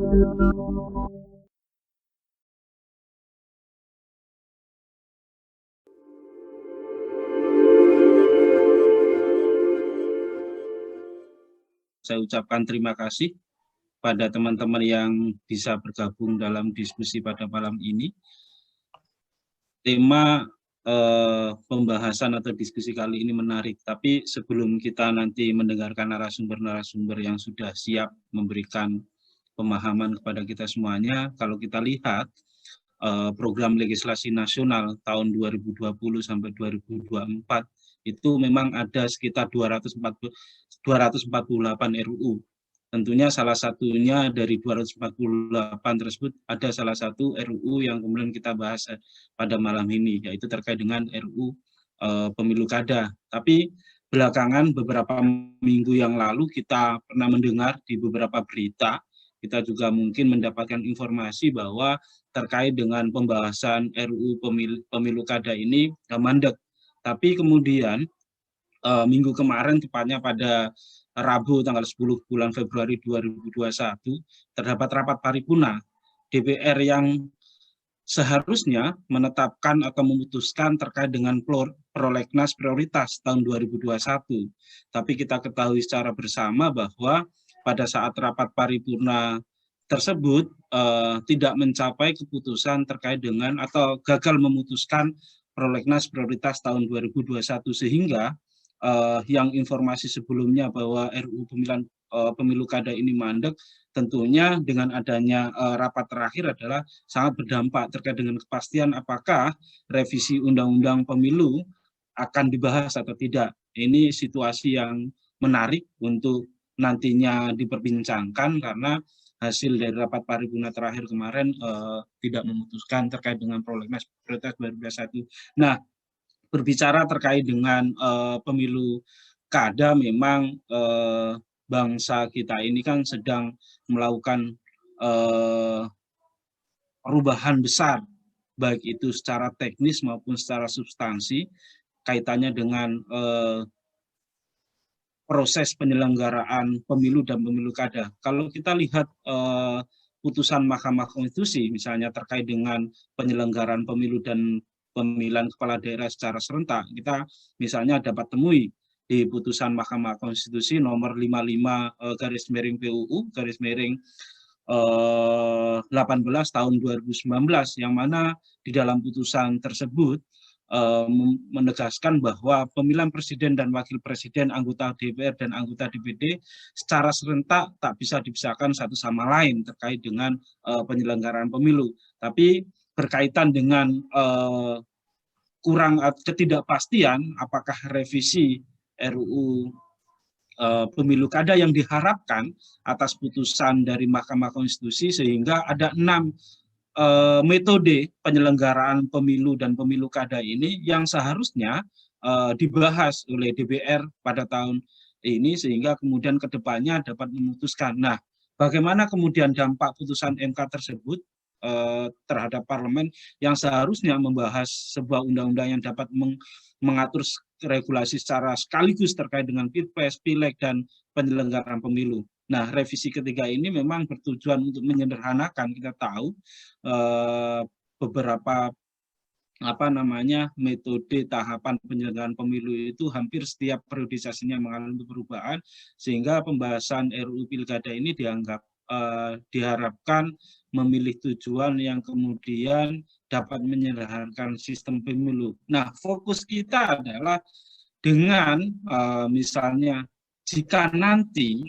Saya ucapkan terima kasih pada teman-teman yang bisa bergabung dalam diskusi pada malam ini. Tema pembahasan atau diskusi kali ini menarik, tapi sebelum kita nanti mendengarkan narasumber-narasumber yang sudah siap memberikan pemahaman kepada kita semuanya, kalau kita lihat program legislasi nasional tahun 2020 sampai 2024 itu memang ada sekitar 248 RUU. Tentunya salah satunya dari 248 tersebut ada salah satu RUU yang kemudian kita bahas pada malam ini, yaitu terkait dengan RUU Pemilu Kada. Tapi belakangan beberapa minggu yang lalu kita pernah mendengar di beberapa berita, kita juga mungkin mendapatkan informasi bahwa terkait dengan pembahasan RUU Pemilu Kada ini mandek. Tapi kemudian minggu kemarin, tepatnya pada Rabu tanggal 10 bulan Februari 2021, terdapat rapat paripurna DPR yang seharusnya menetapkan atau memutuskan terkait dengan prolegnas prioritas tahun 2021. Tapi kita ketahui secara bersama bahwa pada saat rapat paripurna tersebut tidak mencapai keputusan terkait dengan atau gagal memutuskan prolegnas prioritas tahun 2021, sehingga yang informasi sebelumnya bahwa RUU Pemilu Kada ini mandek, tentunya dengan adanya rapat terakhir adalah sangat berdampak terkait dengan kepastian apakah revisi Undang-Undang Pemilu akan dibahas atau tidak. Ini situasi yang menarik untuk nantinya diperbincangkan, karena hasil dari rapat paripurna terakhir kemarin tidak memutuskan terkait dengan prolegnas prioritas 2021. Nah, berbicara terkait dengan pemilu kada, memang bangsa kita ini kan sedang melakukan perubahan besar, baik itu secara teknis maupun secara substansi, kaitannya dengan proses penyelenggaraan pemilu dan pemilu kada. Kalau kita lihat putusan Mahkamah Konstitusi misalnya terkait dengan penyelenggaraan pemilu dan pemilihan kepala daerah secara serentak, kita misalnya dapat temui di putusan Mahkamah Konstitusi nomor 55 garis miring PUU garis miring 18 tahun 2019, yang mana di dalam putusan tersebut menegaskan bahwa pemilihan presiden dan wakil presiden, anggota DPR dan anggota DPD secara serentak tak bisa dipisahkan satu sama lain terkait dengan penyelenggaraan pemilu. Tapi berkaitan dengan kurang ketidakpastian apakah revisi RUU Pemilu Kada yang diharapkan atas putusan dari Mahkamah Konstitusi, sehingga ada 6 metode penyelenggaraan pemilu dan pemilu kada ini yang seharusnya dibahas oleh DPR pada tahun ini, sehingga kemudian kedepannya dapat memutuskan. Nah, bagaimana kemudian dampak putusan MK tersebut terhadap parlemen yang seharusnya membahas sebuah undang-undang yang dapat mengatur regulasi secara sekaligus terkait dengan Pilpres, Pileg, dan penyelenggaraan pemilu. Nah, revisi ketiga ini memang bertujuan untuk menyederhanakan. Kita tahu beberapa metode tahapan penyelenggaraan pemilu itu hampir setiap periodisasinya mengalami perubahan, sehingga pembahasan RUU Pilkada ini diharapkan memilih tujuan yang kemudian dapat menyederhanakan sistem pemilu. Nah, fokus kita adalah dengan misalnya jika nanti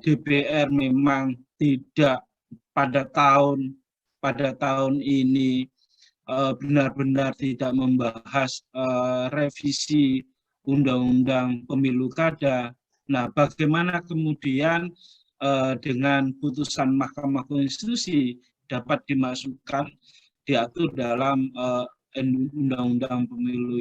DPR memang tidak pada tahun ini benar-benar tidak membahas revisi Undang-Undang Pemilu Kada. Nah, bagaimana kemudian dengan putusan Mahkamah Konstitusi dapat dimasukkan, diatur dalam Undang-Undang Pemilu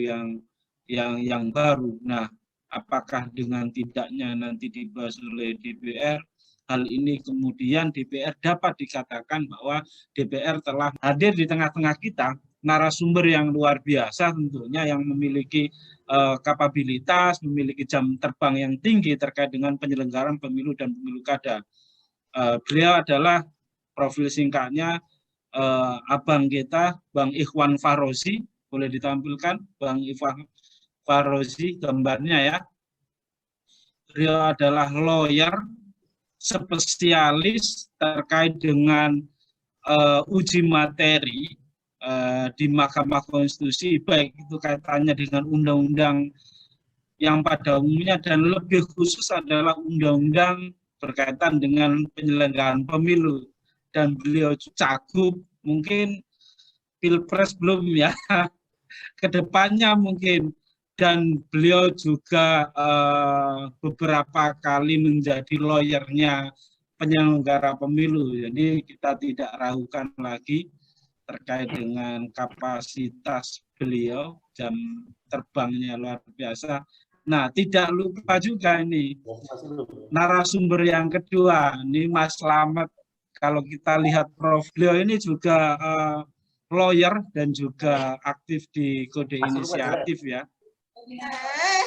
yang baru. Nah, apakah dengan tidaknya nanti dibahas oleh DPR, hal ini kemudian DPR dapat dikatakan bahwa DPR telah hadir di tengah-tengah kita, narasumber yang luar biasa tentunya, yang memiliki kapabilitas, memiliki jam terbang yang tinggi terkait dengan penyelenggaraan pemilu dan pemilu kada. Beliau adalah profil singkatnya abang kita, Bang Ikhwan Farozi. Boleh ditampilkan Bang Ikhwan Farozi gambarnya ya. Beliau adalah lawyer spesialis terkait dengan uji materi di Mahkamah Konstitusi, baik itu kaitannya dengan undang-undang yang pada umumnya dan lebih khusus adalah undang-undang berkaitan dengan penyelenggaraan pemilu. Dan beliau cagup, mungkin pilpres belum ya, kedepannya mungkin. Dan beliau juga beberapa kali menjadi lawyernya penyelenggara pemilu. Jadi kita tidak ragukan lagi terkait dengan kapasitas beliau, jam terbangnya luar biasa. Nah, tidak lupa juga ini narasumber yang kedua, ini Mas Slamet. Kalau kita lihat beliau ini juga lawyer dan juga aktif di Kode Inisiatif ya.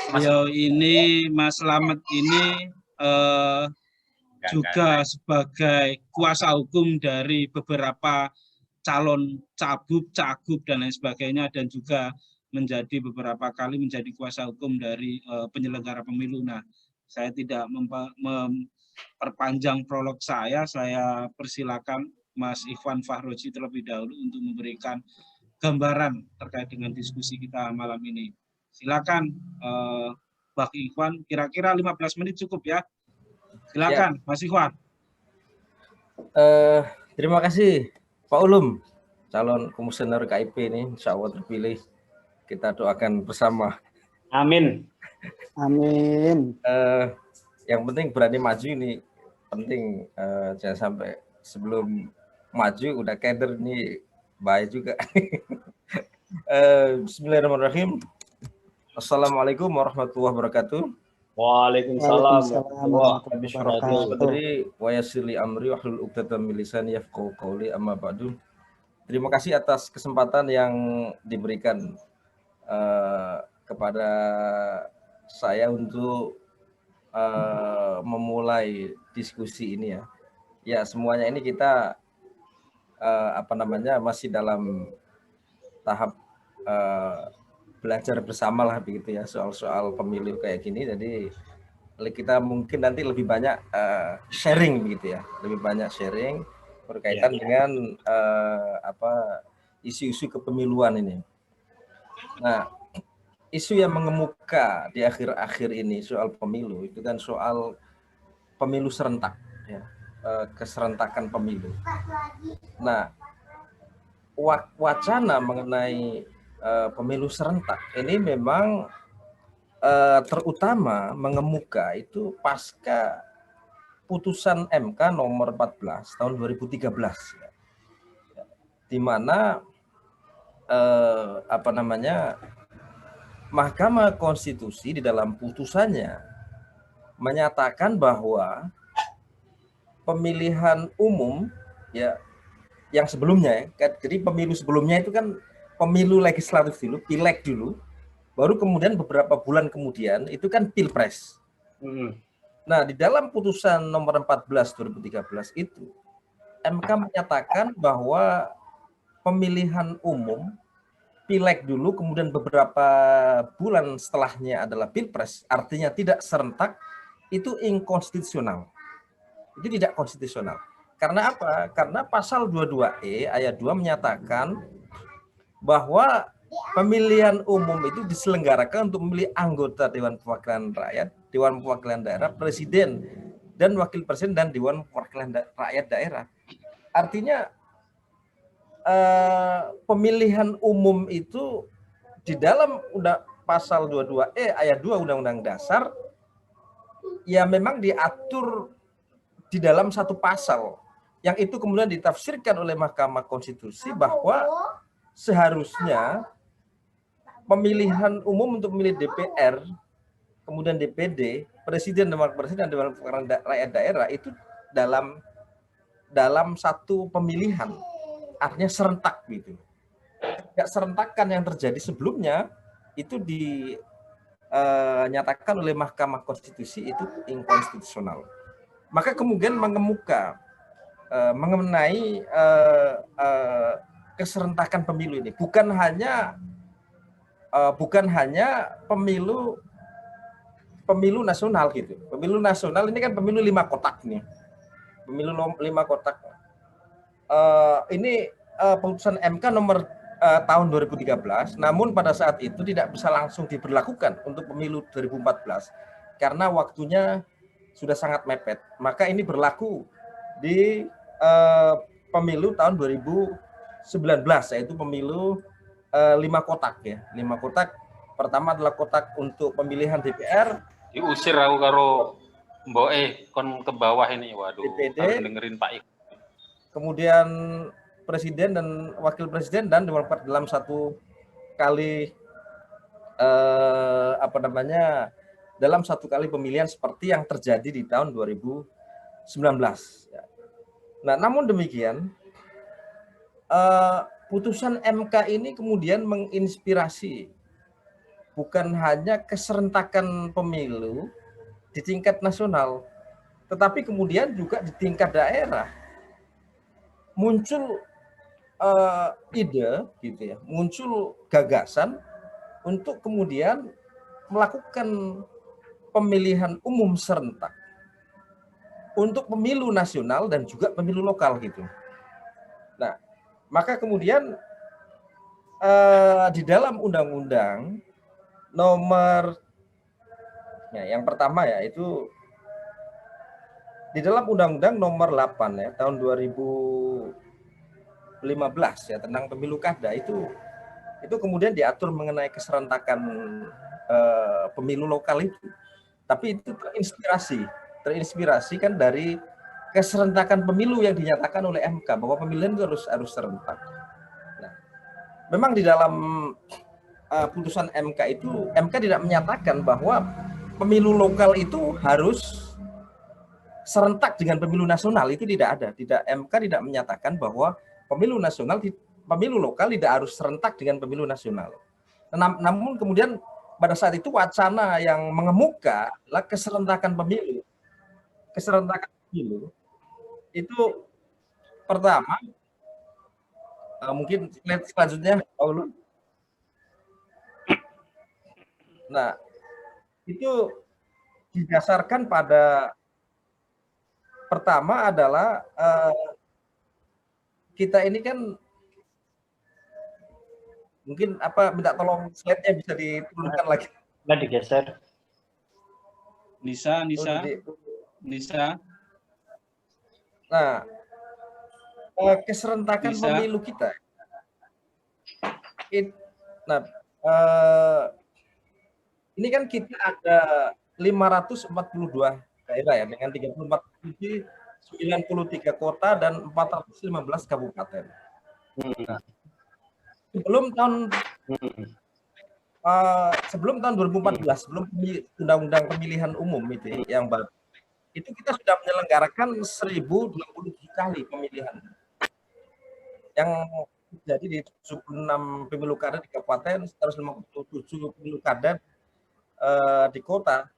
Beliau ini, Mas Slamet ini juga sebagai kuasa hukum dari beberapa calon cagup, dan lain sebagainya, dan juga menjadi beberapa kali menjadi kuasa hukum dari penyelenggara pemilu. Nah, saya tidak memperpanjang prolog saya persilakan Mas Ikhwan Farozi terlebih dahulu untuk memberikan gambaran terkait dengan diskusi kita malam ini. Silakan Bang Ikhwan, kira-kira 15 menit cukup ya. Silakan ya. Mas Ikhwan. Terima kasih Pak Ulum, calon komisioner KIP ini, insya Allah terpilih. Kita doakan bersama. Amin. Amin. Yang penting berani maju ini penting, jangan sampai sebelum maju udah keder, ini bahaya juga. Bismillahirrahmanirrahim. Assalamualaikum warahmatullahi wabarakatuh. Waalaikumsalam warahmatullahi wabarakatuh. Wa yassirli amri wahlul 'uqdatam min lisani yafqahu qawli, amma ba'du. Terima kasih atas kesempatan yang diberikan kepada saya untuk memulai diskusi ini ya. Ya, semuanya ini kita masih dalam tahap belajar bersama lah begitu ya, soal-soal pemilu kayak gini. Jadi kita mungkin nanti lebih banyak sharing begitu ya, lebih banyak sharing berkaitan dengan isu-isu kepemiluan ini. Nah, isu yang mengemuka di akhir-akhir ini soal pemilu itu kan soal pemilu serentak ya, keserentakan pemilu. Nah, wacana mengenai pemilu serentak ini memang terutama mengemuka itu pasca putusan MK nomor 14 tahun 2013 ya, di mana Mahkamah Konstitusi di dalam putusannya menyatakan bahwa pemilihan umum ya yang sebelumnya ya, jadi pemilu sebelumnya itu kan pemilu legislatif dulu, pileg dulu, baru kemudian beberapa bulan kemudian itu kan pilpres. Nah, di dalam putusan nomor 14 2013 itu MK menyatakan bahwa pemilihan umum pileg dulu kemudian beberapa bulan setelahnya adalah pilpres, artinya tidak serentak, itu inkonstitusional. Itu tidak konstitusional. Karena apa? Karena pasal 22E ayat 2 menyatakan bahwa pemilihan umum itu diselenggarakan untuk memilih anggota Dewan Perwakilan Rakyat, Dewan Perwakilan Daerah, Presiden dan Wakil Presiden, dan Dewan Perwakilan Rakyat Daerah. Artinya pemilihan umum itu di dalam pasal 22E ayat 2 Undang-Undang Dasar ya memang diatur di dalam satu pasal yang itu kemudian ditafsirkan oleh Mahkamah Konstitusi bahwa seharusnya pemilihan umum untuk memilih DPR, kemudian DPD, Presiden dan Wakil Presiden dan Dewan Perwakilan Rakyat Daerah itu dalam satu pemilihan, artinya serentak gitu. Ya, serentakan yang terjadi sebelumnya itu dinyatakan oleh Mahkamah Konstitusi itu inkonstitusional. maka kemudian mengemuka mengenai keserentakan pemilu ini bukan hanya pemilu nasional gitu. Pemilu nasional ini kan pemilu 5 kotak nih. Pemilu 5 kotak. Ini putusan MK nomor tahun 2013, namun pada saat itu tidak bisa langsung diberlakukan untuk pemilu 2014 karena waktunya sudah sangat mepet. Maka ini berlaku di pemilu tahun 2019, yaitu pemilu 5 kotak ya. 5 kotak. Pertama adalah kotak untuk pemilihan DPR. Diusir aku karo Mboe kon ke bawah ini. Waduh, DPD, harus dengerin Pak Ik. kemudian presiden dan wakil presiden dan demokrat dalam satu kali dalam satu kali pemilihan seperti yang terjadi di tahun 2019. Nah, namun demikian putusan MK ini kemudian menginspirasi bukan hanya keserentakan pemilu di tingkat nasional, tetapi kemudian juga di tingkat daerah muncul ide gitu ya, muncul gagasan untuk kemudian melakukan pemilihan umum serentak untuk pemilu nasional dan juga pemilu lokal gitu. Nah, maka kemudian di dalam undang-undang nomor yang pertama ya itu di dalam undang-undang nomor 8 ya tahun 2015 ya tentang pemilu kada itu kemudian diatur mengenai keserentakan pemilu lokal itu. Tapi itu terinspirasi kan dari keserentakan pemilu yang dinyatakan oleh MK bahwa pemilihan itu harus serentak. Nah, memang di dalam putusan MK itu MK tidak menyatakan bahwa pemilu lokal itu harus serentak dengan pemilu nasional, itu tidak ada. MK tidak menyatakan bahwa pemilu lokal tidak harus serentak dengan pemilu nasional. Namun kemudian pada saat itu wacana yang mengemuka adalah keserentakan pemilu. Keserentakan pemilu itu pertama mungkin slide selanjutnya Paulus. Nah, itu didasarkan pada pertama adalah kita ini kan mungkin minta tolong slide-nya bisa diturunkan lagi. Nggak digeser. Nisa. Nah, keserentakan pemilu kita. Ini kan kita ada 542 daerah ya dengan 34 provinsi, 93 kota dan 415 kabupaten. Nah, sebelum tahun 2014, sebelum undang-undang pemilihan umum itu yang baru, itu kita sudah menyelenggarakan 1027 kali pemilihan yang jadi di 76 pemilu kada di kabupaten, 157 pemilu kada di kota.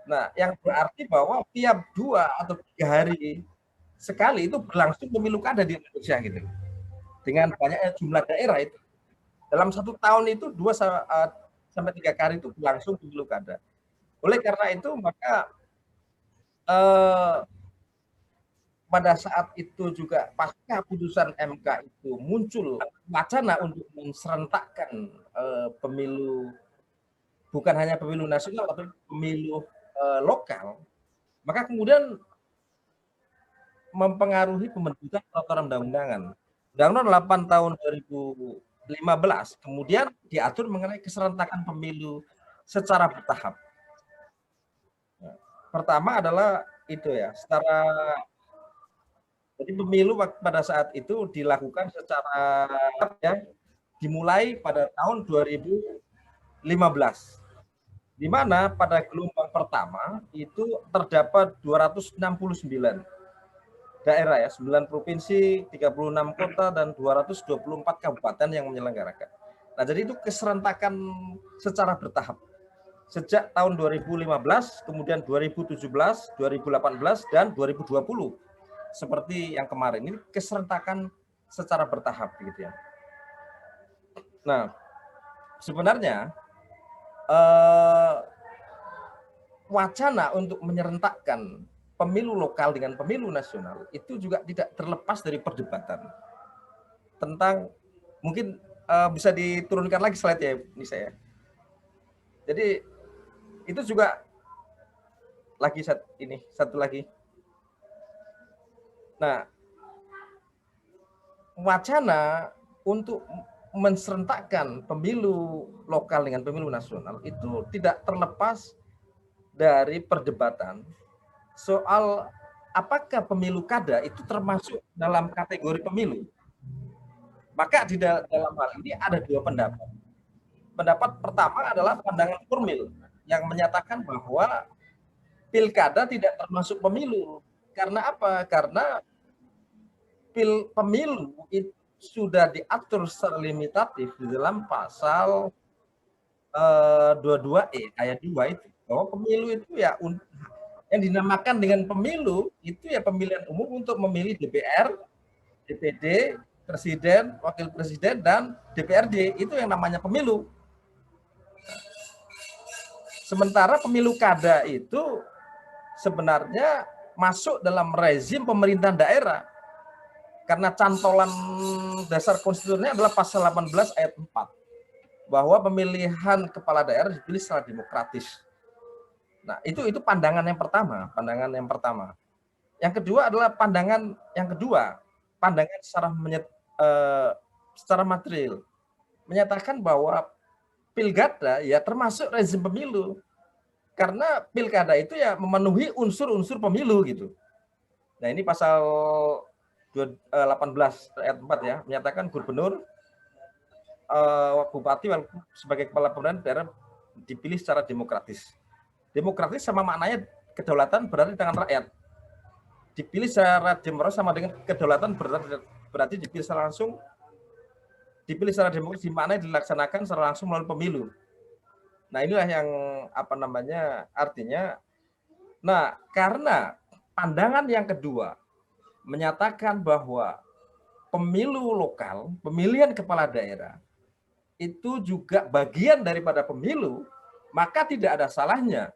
Nah, yang berarti bahwa tiap 2 atau 3 hari sekali itu berlangsung pemilu kada di Indonesia gitu. Dengan banyaknya jumlah daerah itu. Dalam 1 tahun itu 2 sampai 3 kali itu berlangsung pemilu kada. Oleh karena itu maka pada saat itu juga pasca putusan MK itu muncul wacana untuk menserentakkan pemilu, bukan hanya pemilu nasional tapi pemilu lokal, maka kemudian mempengaruhi pembentukan peraturan undang-undangan. Undang-Undang 8 tahun 2015 kemudian diatur mengenai keserentakan pemilu secara bertahap. Pertama adalah itu ya, jadi pemilu pada saat itu dilakukan secara dimulai pada tahun 2015. Di mana pada gelombang pertama itu terdapat 269 daerah ya, 9 provinsi, 36 kota dan 224 kabupaten yang menyelenggarakan. Nah, jadi itu keserentakan secara bertahap. sejak tahun 2015, kemudian 2017, 2018, dan 2020. Seperti yang kemarin, ini keserentakan secara bertahap gitu ya. Nah, sebenarnya wacana untuk menyerentakkan pemilu lokal dengan pemilu nasional itu juga tidak terlepas dari perdebatan tentang, mungkin bisa diturunkan lagi slide ya ini saya. Jadi itu juga lagi satu lagi. Nah, wacana untuk menserentakkan pemilu lokal dengan pemilu nasional itu tidak terlepas dari perdebatan soal apakah pemilu kada itu termasuk dalam kategori pemilu. Maka di dalam hal ini ada dua pendapat. Pendapat pertama adalah pandangan formil yang menyatakan bahwa pilkada tidak termasuk pemilu. Karena apa? Karena pemilu itu sudah diatur secara limitatif di dalam pasal 22E ayat 2 itu, bahwa pemilu itu ya yang dinamakan dengan pemilu itu ya pemilihan umum untuk memilih DPR, DPD, presiden, wakil presiden, dan DPRD, itu yang namanya pemilu. Sementara pemilu kada itu sebenarnya masuk dalam rezim pemerintahan daerah. Karena cantolan dasar konstitusinya adalah pasal 18 ayat 4. Bahwa pemilihan kepala daerah dipilih secara demokratis. Nah, itu pandangan yang pertama, Yang kedua adalah pandangan secara material, menyatakan bahwa pilkada ya termasuk rezim pemilu. Karena pilkada itu ya memenuhi unsur-unsur pemilu gitu. Nah, ini pasal 18 ayat 4 ya, menyatakan gubernur, bupati sebagai kepala pemerintahan daerah dipilih secara demokratis. Demokratis sama maknanya kedaulatan berada di tangan rakyat. Dipilih secara demokratis sama dengan kedaulatan berarti dipilih secara langsung. Dipilih secara demokratis di mana dilaksanakan secara langsung melalui pemilu. Nah, inilah yang artinya. Nah, karena pandangan yang kedua menyatakan bahwa pemilu lokal, pemilihan kepala daerah itu juga bagian daripada pemilu, maka tidak ada salahnya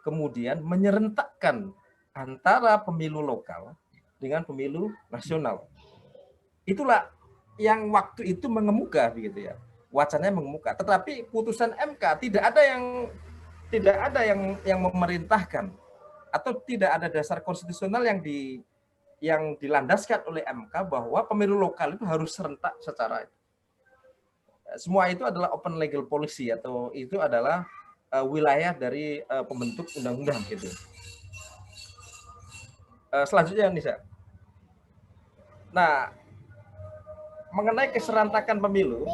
kemudian menyerentakkan antara pemilu lokal dengan pemilu nasional. Itulah yang waktu itu mengemuka begitu ya. Wacananya mengemuka, tetapi putusan MK tidak ada yang memerintahkan atau tidak ada dasar konstitusional yang dilandaskan oleh MK bahwa pemilu lokal itu harus serentak secara semua itu adalah open legal policy atau itu adalah wilayah dari pembentuk undang-undang gitu. Selanjutnya Nisa. Nah, mengenai keserentakan pemilu,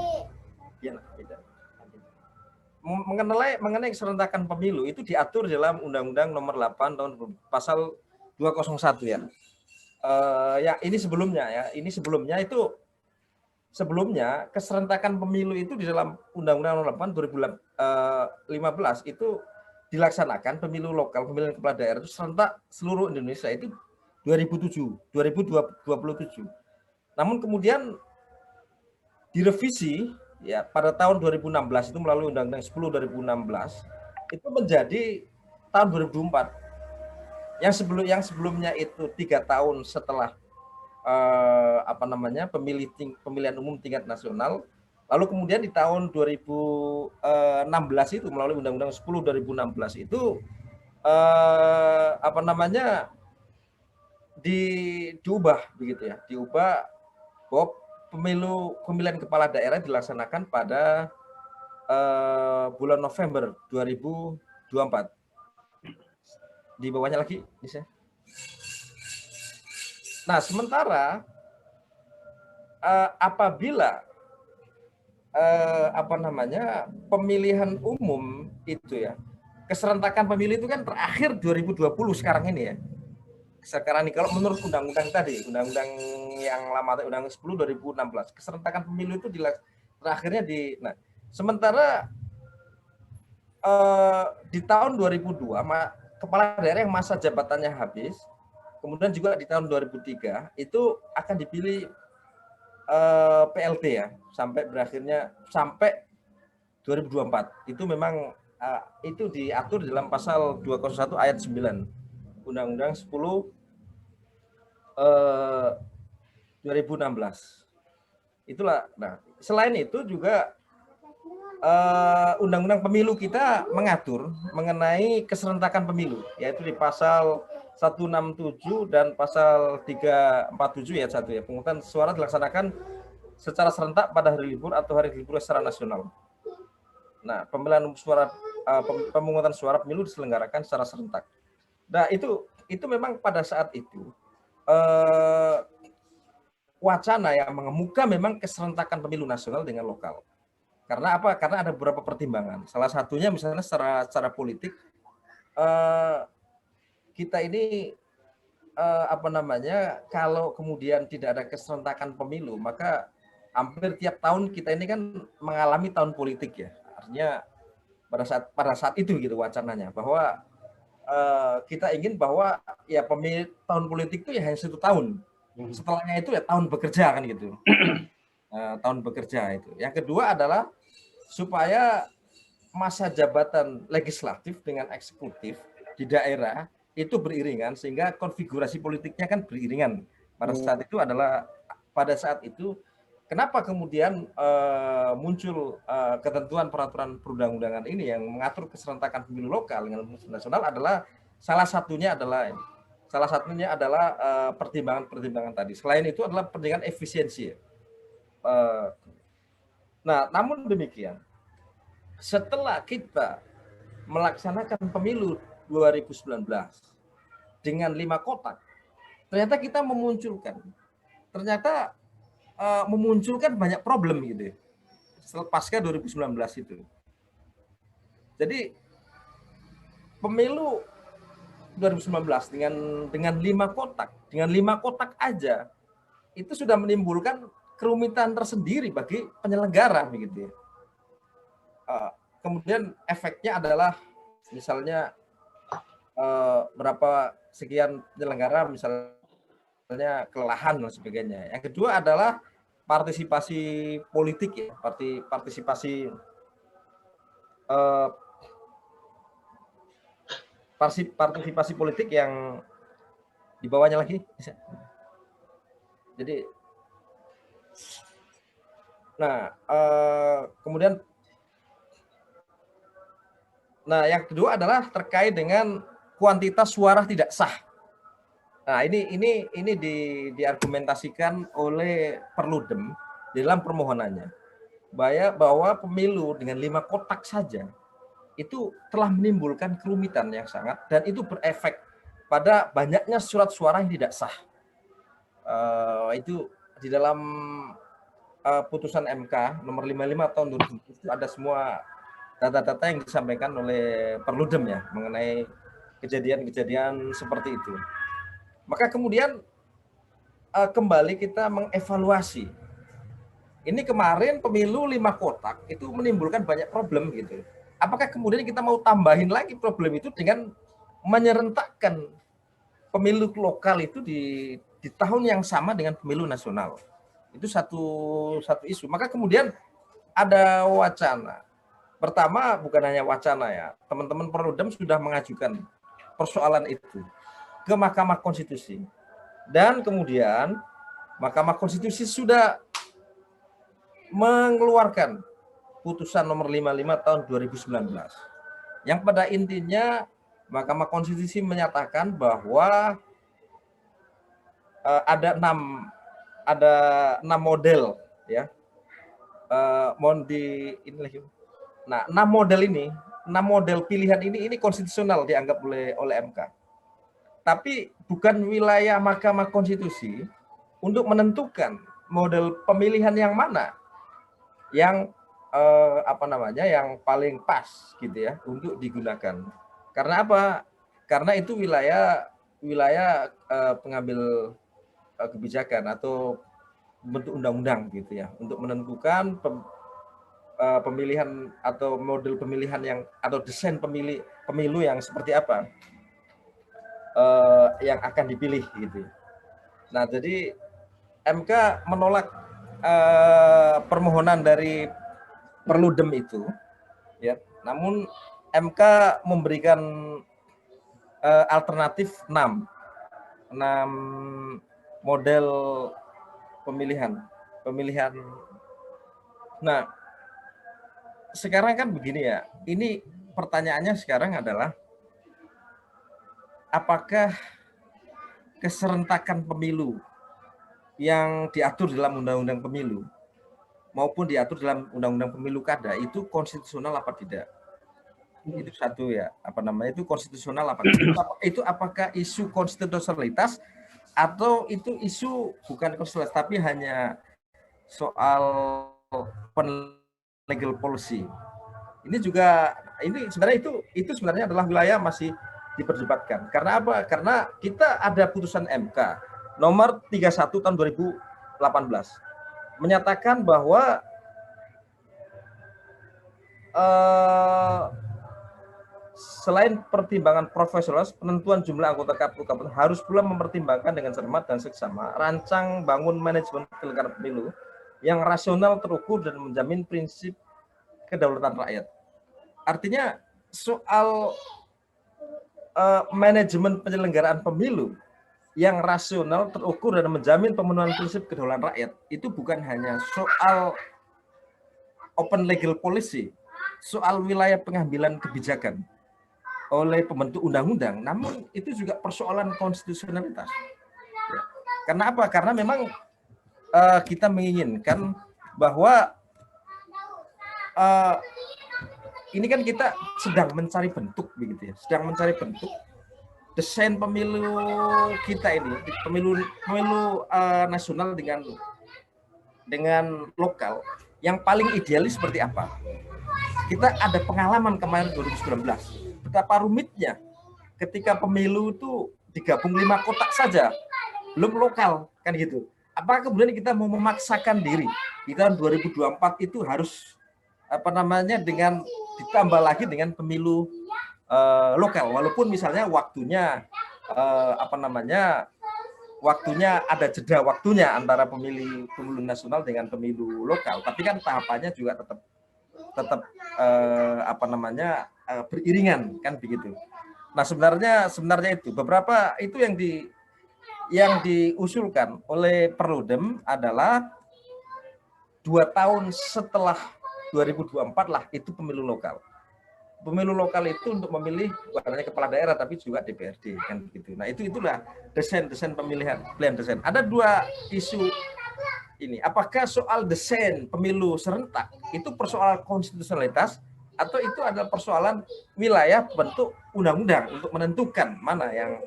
mengenai keserentakan pemilu itu diatur dalam Undang-Undang Nomor 8 tahun pasal 201 ya. Ya ini sebelumnya keserentakan pemilu itu di dalam Undang-Undang Nomor 8 2015 itu dilaksanakan pemilu lokal, pemilihan kepala daerah itu serentak seluruh Indonesia itu 2027. Namun kemudian direvisi ya pada tahun 2016 itu melalui Undang-Undang 10 2016 itu menjadi tahun 2004. Yang sebelumnya itu 3 tahun setelah pemilihan umum tingkat nasional, lalu kemudian di tahun 2016 itu melalui Undang-Undang 10 2016 itu diubah begitu ya, bahwa pemilihan kepala daerah dilaksanakan pada bulan November 2024. Di bawahnya lagi bisa. Nah, sementara apabila pemilihan umum itu ya, keserentakan pemilu itu kan terakhir 2020 sekarang ini ya. Sekarang ini kalau menurut undang-undang tadi, undang-undang yang lama, Undang-Undang 10 2016, keserentakan pemilu itu terakhirnya sementara di tahun 2002 kepala daerah yang masa jabatannya habis, kemudian juga di tahun 2003 itu akan dipilih PLT ya, sampai berakhirnya sampai 2024. Itu memang itu diatur dalam pasal 201 ayat 9 Undang-Undang 10 2016. Itulah. Nah, selain itu juga Undang-Undang Pemilu kita mengatur mengenai keserentakan pemilu, yaitu di pasal 167 dan pasal 347 ya 1 ya. Pemungutan suara dilaksanakan secara serentak pada hari libur atau hari libur secara nasional. Nah, pemungutan suara pemilu diselenggarakan secara serentak. Nah, itu memang pada saat itu wacana yang mengemuka memang keserentakan pemilu nasional dengan lokal. Karena apa? Karena ada beberapa pertimbangan. Salah satunya misalnya secara politik, kita ini kalau kemudian tidak ada keserentakan pemilu, maka hampir tiap tahun kita ini kan mengalami tahun politik ya. Artinya pada saat itu gitu wacananya, bahwa kita ingin bahwa ya tahun politik itu ya hanya 1 tahun. Setelahnya itu ya tahun bekerja kan gitu. Tahun bekerja itu. Yang kedua adalah supaya masa jabatan legislatif dengan eksekutif di daerah itu beriringan, sehingga konfigurasi politiknya kan beriringan. Pada saat itu kenapa kemudian muncul ketentuan peraturan perundang-undangan ini yang mengatur keserentakan pemilu lokal dengan pemilu nasional adalah salah satunya adalah pertimbangan-pertimbangan tadi. Selain itu adalah pertimbangan efisiensi. Nah, namun demikian, setelah kita melaksanakan pemilu 2019 dengan 5 kotak, ternyata kita memunculkan banyak problem gitu ya, pasca 2019 itu. Jadi pemilu 2019 dengan 5 kotak aja itu sudah menimbulkan kerumitan tersendiri bagi penyelenggara begitu ya. Kemudian efeknya adalah misalnya berapa sekian penyelenggara misalnya kelelahan dan sebagainya. Yang kedua adalah partisipasi politik ya, partisipasi politik yang di bawahnya lagi. Jadi, nah kemudian, yang kedua adalah terkait dengan kuantitas suara tidak sah. Nah, ini diargumentasikan oleh Perludem di dalam permohonannya, bahwa pemilu dengan 5 kotak saja itu telah menimbulkan kerumitan yang sangat, dan itu berefek pada banyaknya surat suara yang tidak sah. Itu di dalam putusan MK nomor 55 tahun 2000 itu ada semua data-data yang disampaikan oleh Perludem ya mengenai kejadian-kejadian seperti itu. Maka kemudian kembali kita mengevaluasi. Ini kemarin pemilu 5 kotak itu menimbulkan banyak problem gitu. Apakah kemudian kita mau tambahin lagi problem itu dengan menyerentakkan pemilu lokal itu di tahun yang sama dengan pemilu nasional? Itu satu isu. Maka kemudian ada wacana. Pertama, bukan hanya wacana ya, teman-teman Perludem sudah mengajukan persoalan itu ke Mahkamah Konstitusi. Dan kemudian Mahkamah Konstitusi sudah mengeluarkan putusan nomor 55 tahun 2019. Yang pada intinya Mahkamah Konstitusi menyatakan bahwa ada 6 model ya. Nah, 6 model pilihan ini konstitusional dianggap oleh MK. Tapi bukan wilayah Mahkamah Konstitusi untuk menentukan model pemilihan yang mana yang yang paling pas gitu ya untuk digunakan. Karena apa? Karena itu wilayah pengambil kebijakan atau bentuk undang-undang gitu ya, untuk menentukan pemilihan atau model pemilihan yang atau desain pemilu yang seperti apa yang akan dipilih gitu. Nah, jadi MK menolak permohonan dari Perludem itu, ya. Namun MK memberikan alternatif 6 model pemilihan. Nah, sekarang kan begini ya, ini pertanyaannya sekarang adalah apakah keserentakan pemilu yang diatur dalam Undang-Undang Pemilu maupun diatur dalam Undang-Undang Pemilu Kada itu konstitusional apa tidak? Itu satu ya, itu konstitusional apa tidak? Itu apakah isu konstitusionalitas atau itu isu bukan konstitusionalitas tapi hanya soal legal policy. Ini sebenarnya itu sebenarnya adalah wilayah masih diperdebatkan. Karena apa? Karena kita ada putusan MK nomor 31 tahun 2018 menyatakan bahwa selain pertimbangan profesional, penentuan jumlah anggota KPU harus pula mempertimbangkan dengan cermat dan seksama rancang bangun manajemen penyelenggaraan pemilu yang rasional, terukur, dan menjamin prinsip kedaulatan rakyat. Artinya soal manajemen penyelenggaraan pemilu yang rasional, terukur, dan menjamin pemenuhan prinsip kedaulatan rakyat itu bukan hanya soal open legal policy, soal wilayah pengambilan kebijakan oleh pembentuk undang-undang, namun itu juga persoalan konstitusionalitas. Ya. Karena apa? Karena memang kita menginginkan bahwa ini kan kita sedang mencari bentuk begitu ya, sedang mencari bentuk desain pemilu kita ini, pemilu nasional dengan lokal yang paling idealis seperti apa. Kita ada pengalaman kemarin 2019, betapa rumitnya ketika pemilu itu digabung 5 kotak saja, belum lokal kan gitu. Apakah kemudian kita mau memaksakan diri di tahun 2024 itu harus dengan ditambah lagi dengan pemilu lokal, walaupun misalnya waktunya waktunya ada jeda waktunya antara pemilu nasional dengan pemilu lokal, tapi kan tahapannya juga tetap beriringan kan begitu. Nah, sebenarnya itu beberapa itu yang diusulkan oleh Perludem adalah 2 tahun setelah 2024 lah itu pemilu lokal. Pemilu lokal itu untuk memilih bukan hanya kepala daerah tapi juga DPRD kan begitu. Nah, itulah desain pemilihan desain. Ada 2 isu ini. Apakah soal desain pemilu serentak itu persoalan konstitusionalitas atau itu adalah persoalan wilayah bentuk undang-undang untuk menentukan mana yang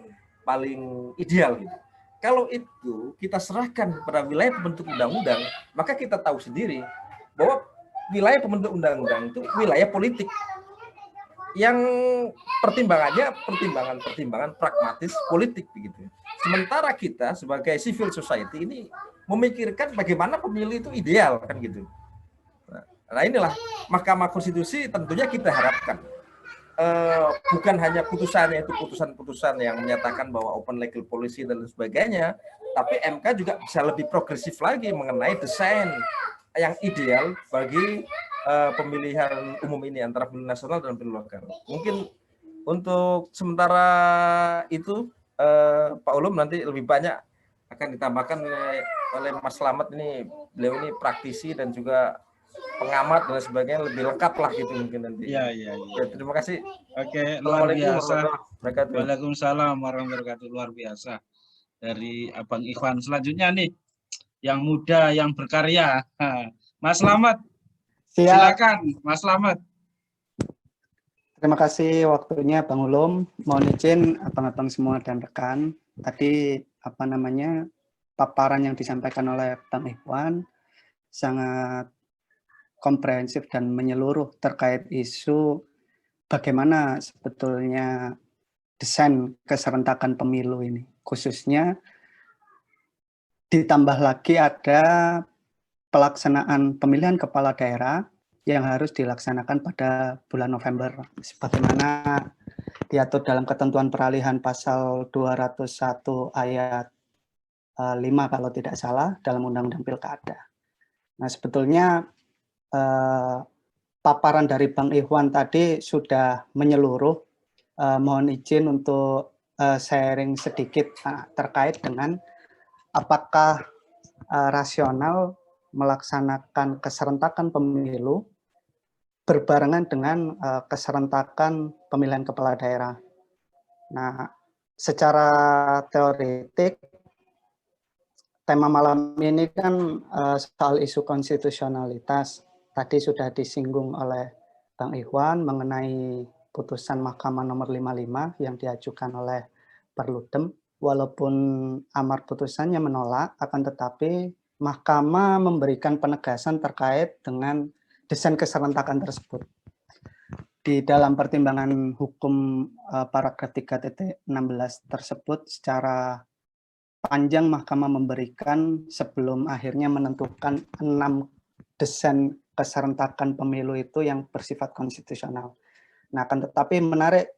paling ideal gitu. Kalau itu kita serahkan kepada wilayah pembentuk undang-undang, maka kita tahu sendiri bahwa wilayah pembentuk undang-undang itu wilayah politik yang pertimbangannya pertimbangan pragmatis politik begitu. Sementara kita sebagai civil society ini memikirkan bagaimana pemilu itu ideal kan gitu. Nah, inilah Mahkamah Konstitusi tentunya kita harapkan bukan hanya putusannya itu putusan-putusan yang menyatakan bahwa open legal policy dan sebagainya, tapi MK juga bisa lebih progresif lagi mengenai desain yang ideal bagi pemilihan umum ini antara pemilu nasional dan pemilu lokal. Mungkin untuk sementara itu Pak Ulum nanti lebih banyak akan ditambahkan oleh Mas Slamet ini, beliau ini praktisi dan juga pengamat dan sebagainya, lebih lengkap lah gitu mungkin nanti. Iya. Ya, terima kasih. Oke, luar biasa. Waalaikumsalam warahmatullahi wabarakatuh, luar biasa. Dari Abang Ikhwan. Selanjutnya nih, yang muda, yang berkarya. Mas Slamet. Silakan, Mas Slamet. Terima kasih waktunya Bang Ulum. Mohon izin abang-abang semua dan rekan. Tadi paparan yang disampaikan oleh Bang Ikhwan sangat komprehensif dan menyeluruh terkait isu bagaimana sebetulnya desain keserentakan pemilu ini. Khususnya ditambah lagi ada pelaksanaan pemilihan kepala daerah yang harus dilaksanakan pada bulan November. Sebagaimana diatur dalam ketentuan peralihan pasal 201 ayat 5 kalau tidak salah dalam Undang-Undang Pilkada. Nah, sebetulnya paparan dari Bang Ikhwan tadi sudah menyeluruh. Mohon izin untuk sharing sedikit terkait dengan apakah rasional melaksanakan keserentakan pemilu berbarengan dengan keserentakan pemilihan kepala daerah. Nah, secara teoretik, tema malam ini kan soal isu konstitusionalitas. Tadi sudah disinggung oleh Bang Ikhwan mengenai putusan Mahkamah nomor 55 yang diajukan oleh Perludem. Walaupun amar putusannya menolak, akan tetapi Mahkamah memberikan penegasan terkait dengan desain keserentakan tersebut. Di dalam pertimbangan hukum paragraf 3.16 tersebut secara panjang Mahkamah memberikan sebelum akhirnya menentukan 6 desain keserentakan pemilu itu yang bersifat konstitusional. Nah, akan tetapi menarik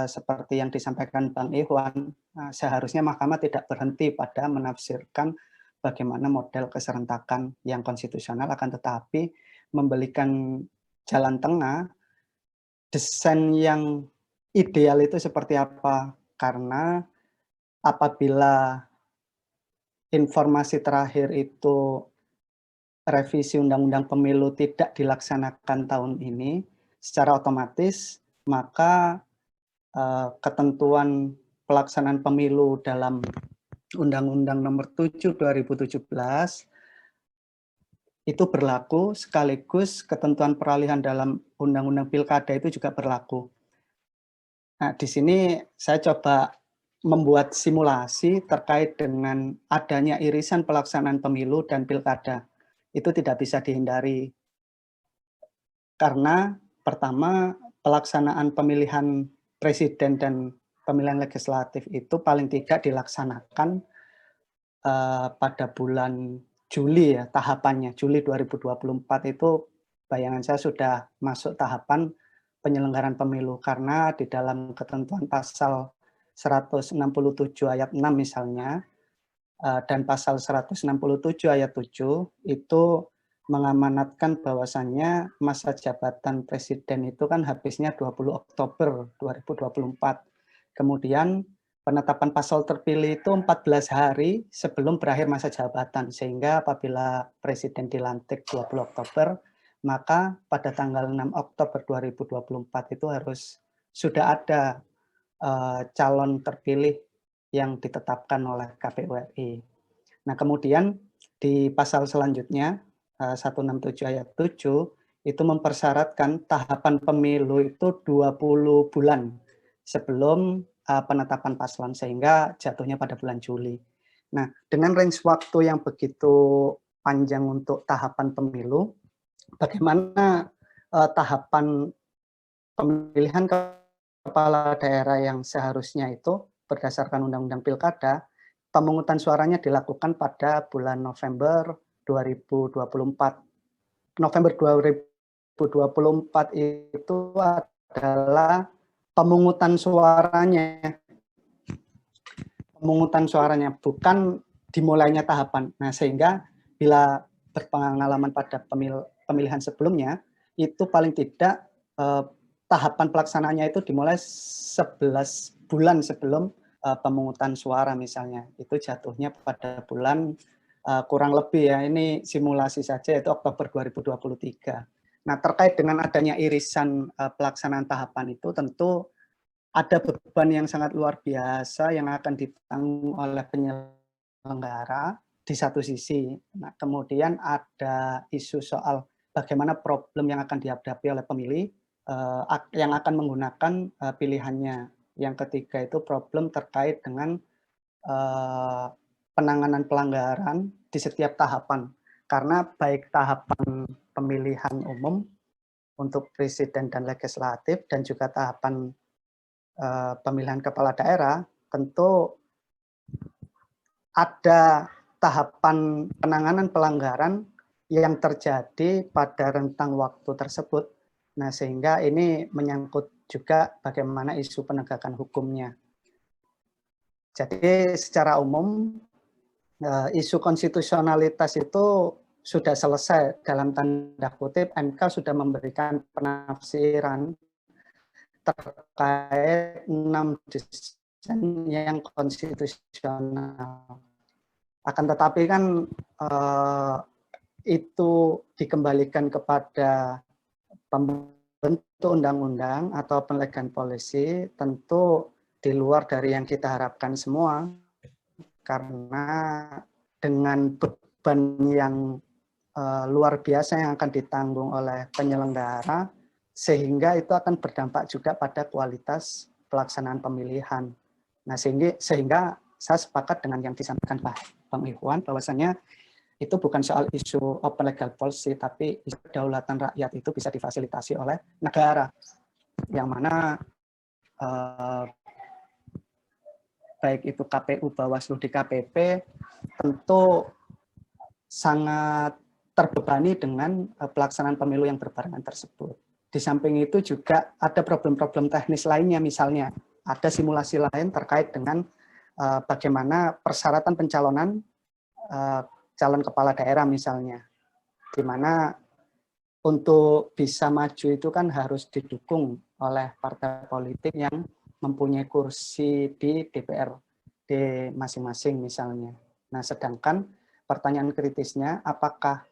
seperti yang disampaikan Bang Ikhwan, seharusnya Mahkamah tidak berhenti pada menafsirkan bagaimana model keserentakan yang konstitusional, akan tetapi memberikan jalan tengah desain yang ideal itu seperti apa. Karena apabila informasi terakhir itu revisi Undang-Undang Pemilu tidak dilaksanakan tahun ini, secara otomatis maka ketentuan pelaksanaan pemilu dalam Undang-Undang Nomor 7 2017 itu berlaku, sekaligus ketentuan peralihan dalam Undang-Undang Pilkada itu juga berlaku. Nah, di sini saya coba membuat simulasi terkait dengan adanya irisan pelaksanaan pemilu dan pilkada. Itu tidak bisa dihindari. Karena pertama, pelaksanaan pemilihan presiden dan pemilihan legislatif itu paling tidak dilaksanakan pada bulan Juli ya, tahapannya. Juli 2024 itu bayangan saya sudah masuk tahapan penyelenggaraan pemilu. Karena di dalam ketentuan pasal 167 ayat 6 misalnya, dan pasal 167 ayat 7 itu mengamanatkan bahwasannya masa jabatan presiden itu kan habisnya 20 Oktober 2024. Kemudian penetapan pasal terpilih itu 14 hari sebelum berakhir masa jabatan, sehingga apabila presiden dilantik 20 Oktober, maka pada tanggal 6 Oktober 2024 itu harus sudah ada calon terpilih yang ditetapkan oleh KPU RI. Nah, kemudian di pasal selanjutnya 167 ayat 7 itu mempersyaratkan tahapan pemilu itu 20 bulan sebelum penetapan paslon, sehingga jatuhnya pada bulan Juli. Nah, dengan range waktu yang begitu panjang untuk tahapan pemilu, bagaimana tahapan pemilihan kepala daerah yang seharusnya itu berdasarkan Undang-Undang Pilkada, pemungutan suaranya dilakukan pada bulan November 2024. November 2024 itu adalah pemungutan suaranya. Pemungutan suaranya, bukan dimulainya tahapan. Nah, sehingga bila berpengalaman pada pemilihan sebelumnya, itu paling tidak tahapan pelaksanaannya itu dimulai 11 bulan sebelum pemungutan suara misalnya. Itu jatuhnya pada bulan kurang lebih ya, ini simulasi saja, itu Oktober 2023. Nah, terkait dengan adanya irisan pelaksanaan tahapan itu tentu ada beban yang sangat luar biasa yang akan ditanggung oleh penyelenggara di satu sisi. Nah, kemudian ada isu soal bagaimana problem yang akan dihadapi oleh pemilih yang akan menggunakan pilihannya. Yang ketiga itu problem terkait dengan penanganan pelanggaran di setiap tahapan. Karena baik tahapan pemilihan umum untuk presiden dan legislatif dan juga tahapan pemilihan kepala daerah, tentu ada tahapan penanganan pelanggaran yang terjadi pada rentang waktu tersebut. Nah, sehingga ini menyangkut juga bagaimana isu penegakan hukumnya. Jadi secara umum isu konstitusionalitas itu sudah selesai, dalam tanda kutip MK sudah memberikan penafsiran terkait 6 desain yang konstitusional. Akan tetapi kan itu dikembalikan kepada pembentuk undang-undang atau penlegan polisi, tentu di luar dari yang kita harapkan semua, karena dengan beban yang luar biasa yang akan ditanggung oleh penyelenggara, sehingga itu akan berdampak juga pada kualitas pelaksanaan pemilihan. Nah, sehingga saya sepakat dengan yang disampaikan Pak Bang Ikhwan, bahwasanya itu bukan soal isu open legal policy, tapi isu kedaulatan rakyat itu bisa difasilitasi oleh negara, yang mana baik itu KPU, Bawaslu, DKPP, tentu sangat terbebani dengan pelaksanaan pemilu yang berbarengan tersebut. Di samping itu juga ada problem-problem teknis lainnya, misalnya ada simulasi lain terkait dengan bagaimana persyaratan pencalonan calon kepala daerah misalnya, di mana untuk bisa maju itu kan harus didukung oleh partai politik yang mempunyai kursi di DPRD masing-masing misalnya. Nah, sedangkan pertanyaan kritisnya, apakah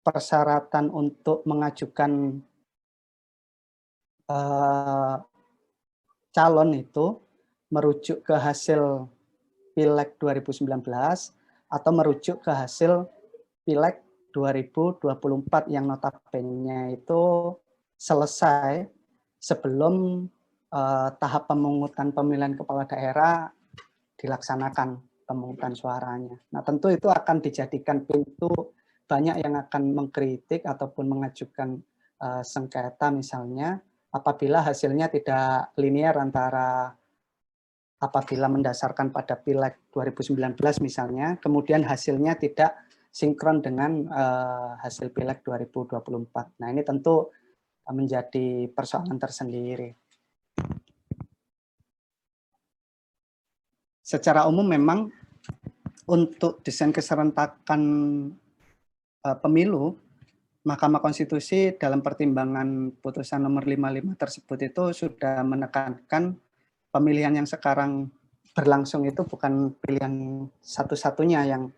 persyaratan untuk mengajukan calon itu merujuk ke hasil Pileg 2019 atau merujuk ke hasil Pileg 2024 yang notabene itu selesai sebelum tahap pemungutan pemilihan kepala daerah dilaksanakan pemungutan suaranya. Nah, tentu itu akan dijadikan pintu banyak yang akan mengkritik ataupun mengajukan sengketa misalnya apabila hasilnya tidak linear antara apabila mendasarkan pada Pileg 2019 misalnya, kemudian hasilnya tidak sinkron dengan hasil Pileg 2024. Nah, ini tentu menjadi persoalan tersendiri. Secara umum memang untuk desain keserentakan pemilu, Mahkamah Konstitusi dalam pertimbangan putusan nomor 55 tersebut itu sudah menekankan pemilihan yang sekarang berlangsung itu bukan pilihan satu-satunya yang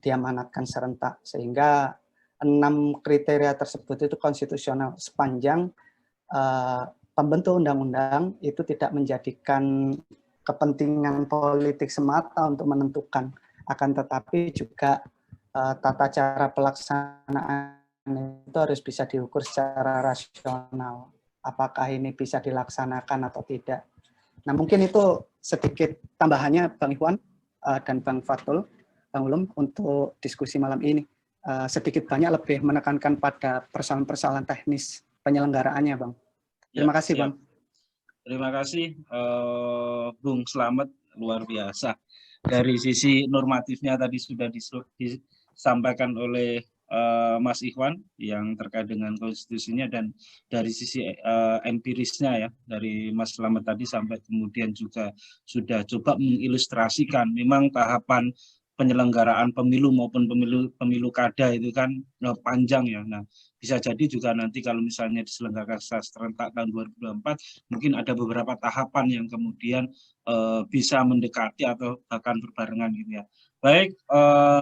diamanatkan serentak, sehingga 6 kriteria tersebut itu konstitusional sepanjang pembentuk undang-undang itu tidak menjadikan kepentingan politik semata untuk menentukan, akan tetapi juga tata cara pelaksanaan itu harus bisa diukur secara rasional. Apakah ini bisa dilaksanakan atau tidak. Nah, mungkin itu sedikit tambahannya Bang Ikhwan dan Bang Fatul, Bang Ulum untuk diskusi malam ini. Sedikit banyak lebih menekankan pada persoalan-persoalan teknis penyelenggaraannya, Bang. Terima kasih, Bang. Terima kasih, Bung Slamet, luar biasa. Dari sisi normatifnya tadi sudah disampaikan oleh Mas Ikhwan yang terkait dengan konstitusinya, dan dari sisi empirisnya ya dari Mas Slamet tadi sampai kemudian juga sudah coba mengilustrasikan memang tahapan penyelenggaraan pemilu maupun pemilu kada itu kan panjang ya. Nah, bisa jadi juga nanti kalau misalnya diselenggarakan serentak tahun 2024 mungkin ada beberapa tahapan yang kemudian bisa mendekati atau bahkan berbarengan gitu ya. Baik,